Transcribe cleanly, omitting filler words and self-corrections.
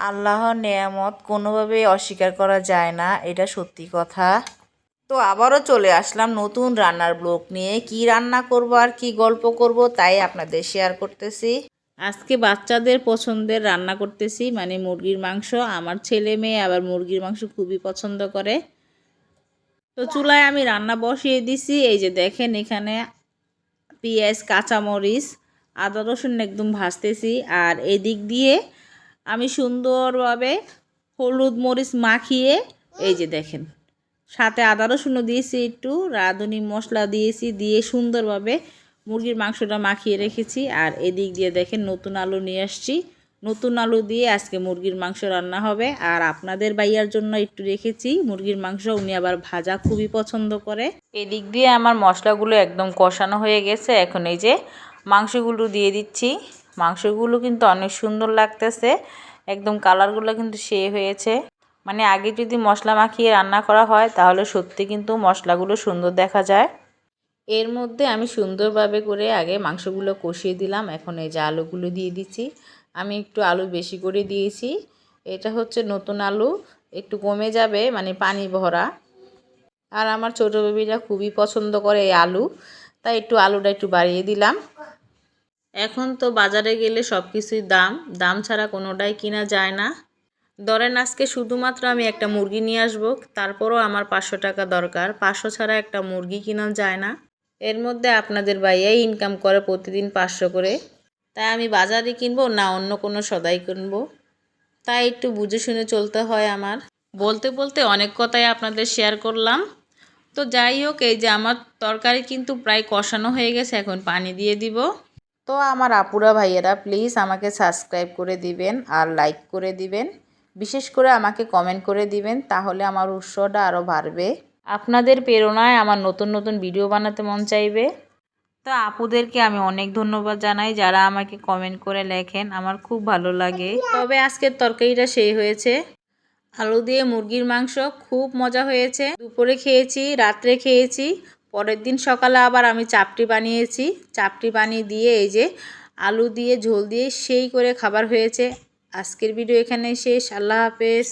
আল্লাহর নেয়ামত কোনোভাবেই অস্বীকার করা যায় না, এটা সত্যি কথা। তো আবারও চলে আসলাম নতুন রান্নার ব্লগ নিয়ে। কি রান্না করব আর কি গল্প করব তাই আপনাদের শেয়ার করতেছি। আজকে বাচ্চাদের পছন্দের রান্না করতেছি, মানে মুরগির মাংস। আমার ছেলে মেয়ে আবার মুরগির মাংস খুবই পছন্দ করে। তো চুলায় আমি রান্না বসিয়ে দিছি। এই যে দেখেন, এখানে পেঁয়াজ, কাঁচামরিচ, আদা রসুন একদম ভাজতেছি। আর এদিক দিয়ে আমি সুন্দরভাবে হলুদ মরিচ মাখিয়ে, এই যে দেখেন, সাথে আদা রসুনও দিয়েছি, একটু রাঁধুনি মশলা দিয়েছি, দিয়ে সুন্দরভাবে মুরগির মাংসটা মাখিয়ে রেখেছি। আর এদিক দিয়ে দেখেন নতুন আলু নিয়ে আসছি। নতুন আলু দিয়ে আজকে মুরগির মাংস রান্না হবে। আর আপনাদের ভাইয়ার জন্য একটু রেখেছি মুরগির মাংস, উনি আবার ভাজা খুবই পছন্দ করে। এদিক দিয়ে আমার মশলাগুলো একদম কষানো হয়ে গেছে। এখন এই যে মাংসগুলো দিয়ে দিচ্ছি। মাংসগুলো কিন্তু অনেক সুন্দর লাগতেছে, একদম কালারগুলো কিন্তু সেই হয়েছে। মানে আগে যদি মশলা মাখিয়ে রান্না করা হয় তাহলে সত্যি কিন্তু মশলাগুলো সুন্দর দেখা যায়। এর মধ্যে আমি সুন্দরভাবে করে আগে মাংসগুলো কষিয়ে দিলাম। এখন এই যে আলুগুলো দিয়ে দিচ্ছি। আমি একটু আলু বেশি করে দিয়েছি। এটা হচ্ছে নতুন আলু, একটু কমে যাবে, মানে পানি ভরা। আর আমার ছোটো বেবিরা খুবই পছন্দ করে এই আলু, তাই একটু আলুটা একটু বাড়িয়ে দিলাম। এখন তো বাজারে গেলে সব কিছুই দাম, দাম ছাড়া কোনোটাই কিনা যায় না। ধরেন আজকে শুধুমাত্র আমি একটা মুরগি নিয়ে আসবো, তারপরও আমার 500 টাকা দরকার। 500 ছাড়া একটা মুরগি কিনা যায় না। এর মধ্যে আপনাদের ভাইয়াই ইনকাম করে প্রতিদিন 500 করে। তাই আমি বাজারে কিনবো না অন্য কোনো সদাই কিনবো, তাই একটু বুঝে শুনে চলতে হয় আমার। বলতে বলতে অনেক কথাই আপনাদের শেয়ার করলাম। তো যাই হোক, এই যে আমার তরকারি কিন্তু প্রায় কষানো হয়ে গেছে, এখন পানি দিয়ে দিব। তো আমার আপুরা ভাইয়েরা প্লিজ আমাকে সাবস্ক্রাইব করে দিবেন আর লাইক করে দিবেন, বিশেষ করে আমাকে কমেন্ট করে দিবেন, তাহলে আমার উৎসাহটা আরও বাড়বে। আপনাদের প্রেরণায় আমার নতুন নতুন ভিডিও বানাতে মন চাইবে। তো আপুদেরকে আমি অনেক ধন্যবাদ জানাই যারা আমাকে কমেন্ট করে লেখেন, আমার খুব ভালো লাগে। তবে আজকের তরকারিটা সেই হয়েছে, আলু দিয়ে মুরগির মাংস খুব মজা হয়েছে। দুপুরে খেয়েছি, রাত্রে খেয়েছি, পরের দিন সকালে আবার আমি চাপটি বানিয়েছি। চাপটি বানিয়ে দিয়ে এই যে আলু দিয়ে ঝোল দিয়ে সেই করে খাবার হয়েছে। আজকের ভিডিও এখানেই শেষ। আল্লাহ হাফেজ।